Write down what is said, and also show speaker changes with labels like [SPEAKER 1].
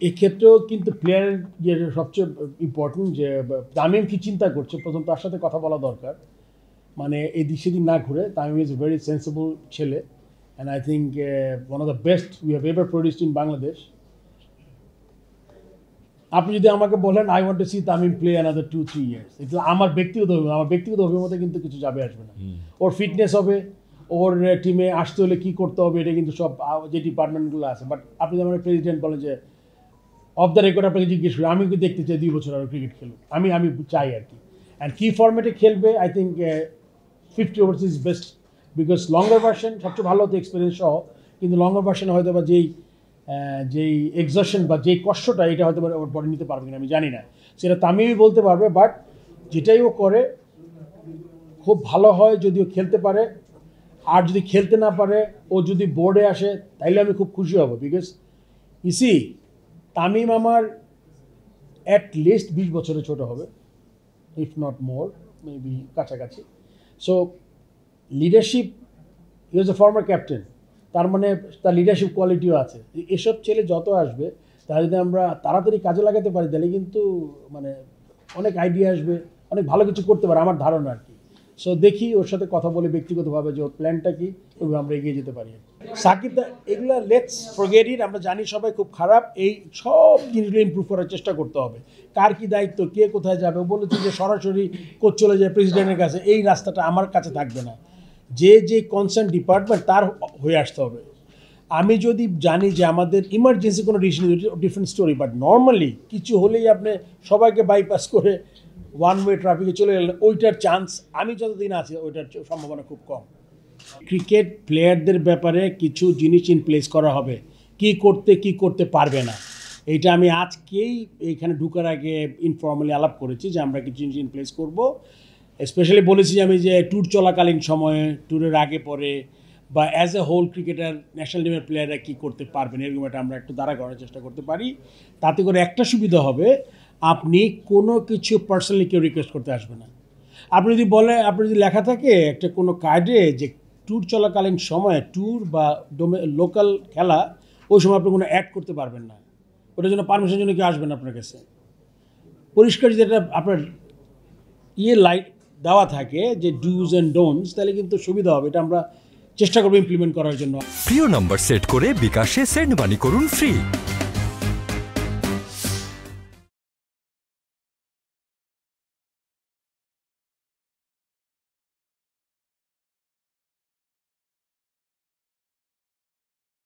[SPEAKER 1] এক্ষেত্রেও কিন্তু প্লেয়ারের যে সবচেয়ে ইম্পর্টেন্ট যে তামিম কি চিন্তা করছে প্রথম তার সাথে কথা বলা দরকার, মানে এদিক সেদিক না ঘুরে। তামিম ইজ ভেরি সেন্সিবল ছেলে and I think one of the best we have ever produced in Bangladesh. আপনি যদি আমাকে বলেন I want to see Tamim play another 2-3 years, এটা আমার ব্যক্তিগত অভিমতে কিন্তু কিছু যাবে আসবে না। ওর ফিটনেস হবে, ওর টিমে আসতে হলে কী করতে হবে এটা কিন্তু সব যে ডিপার্টমেন্টগুলো আছে। বাট আপনি যেমন প্রেসিডেন্ট বলেন যে অফ দ্য রেকর্ড আপনাকে জিজ্ঞেস করি, আমি দেখতে চাই 2 বছর আরও ক্রিকেট খেলুক, আমি চাই আর কি। অ্যান্ড কী ফর্মেটে খেলবে I think 50 ওভার্স is best, because longer version সবচেয়ে ভালো হতো এক্সপিরিয়েন্স সহ, কিন্তু লঙ্গার ভার্সনে হয়তো বা যেই এক্সশন বা যেই কষ্টটা এটা হয়তো ওর পরে নিতে পারবে কিনা আমি জানি না, সেটা তামিমই বলতে পারবে। বাট যেটাই ও করে খুব ভালো হয় যদি ও খেলতে পারে, আর যদি খেলতে না পারে ও যদি বোর্ডে আসে তাইলে আমি খুব খুশি হব। বিকজ ইসি তামিম আমার অ্যাট লিস্ট 20 বছরের ছোটো হবে, ইফ নট মোর, মেবি কাছাকাছি। সো লিডারশিপ, হি ওয়াজ এ ফর্মার ক্যাপ্টেন, তার মানে তার লিডারশিপ কোয়ালিটিও আছে। এসব ছেলে যত আসবে তারা যদি আমরা তাড়াতাড়ি কাজে লাগাতে পারি তাহলে কিন্তু মানে অনেক আইডিয়া আসবে, অনেক ভালো কিছু করতে পারে আমার ধারণা আর কি। সো দেখি ওর সাথে কথা বলে ব্যক্তিগতভাবে যে ওর প্ল্যানটা কী, ওইভাবে আমরা এগিয়ে যেতে পারি। সাকিব এগুলো লেটস ফরগেট ইট, আমরা জানি সবাই খুব খারাপ, এই সব জিনিসগুলো ইমপ্রুভ করার চেষ্টা করতে হবে। কার কী দায়িত্ব, কে কোথায় যাবে, বলেছে যে সরাসরি কোচ চলে যায় প্রেসিডেন্টের কাছে, এই রাস্তাটা আমার কাছে থাকবে না। যে কনসার্ন ডিপার্টমেন্ট তার হয়ে আসতে হবে। আমি যদি জানি যে আমাদের ইমার্জেন্সি কোনো decision, different story, but normally কিছু হলেই আপনি সবাইকে বাইপাস করে ওয়ান ওয়ে ট্রাফিকে চলে গেলেন, ওইটার চান্স আমি যতদিন আছি ওইটার সম্ভাবনা খুব কম। ক্রিকেট প্লেয়ারদের ব্যাপারে কিছু জিনিস ইন প্লেস করা হবে, কি করতে পারবে না, এইটা আমি আজকেই এখানে ঢুকার আগে ইনফর্মালি আলাপ করেছি যে আমরা কিছু জিনিস ইন প্লেস করবো। স্পেশালি বলেছি আমি যে ট্যুর চলাকালীন সময়ে, ট্যুরের আগে পরে, বা as a whole cricketer national টিমের প্লেয়াররা কী করতে পারবেন, এরকম একটা আমরা একটু দাঁড়া করার চেষ্টা করতে পারি। তাতে করে একটা সুবিধা হবে, আপনি কোনো কিছু পার্সোনালি কেউ রিকোয়েস্ট করতে আসবে না। আপনি যদি লেখা থাকে একটা কোনো কার্ডে যে ট্যুর চলাকালীন সময়ে ট্যুর বা লোকাল খেলা, ওই সময় আপনি কোনো অ্যাড করতে পারবেন না, ওটার জন্য পারমিশনের জন্য কেউ আসবেন আপনার কাছে। পরিষ্কার যদি এটা আপনার লাইট দেওয়া থাকে যে ডুজ অ্যান্ড ডোন্টস, তাহলে কিন্তু সুবিধা হবে। এটা আমরা চেষ্টা করবো ইমপ্লিমেন্ট করার জন্য।
[SPEAKER 2] প্রিয় নাম্বার সেট করে বিকাশে সেন্ড মানি করুন ফ্রি।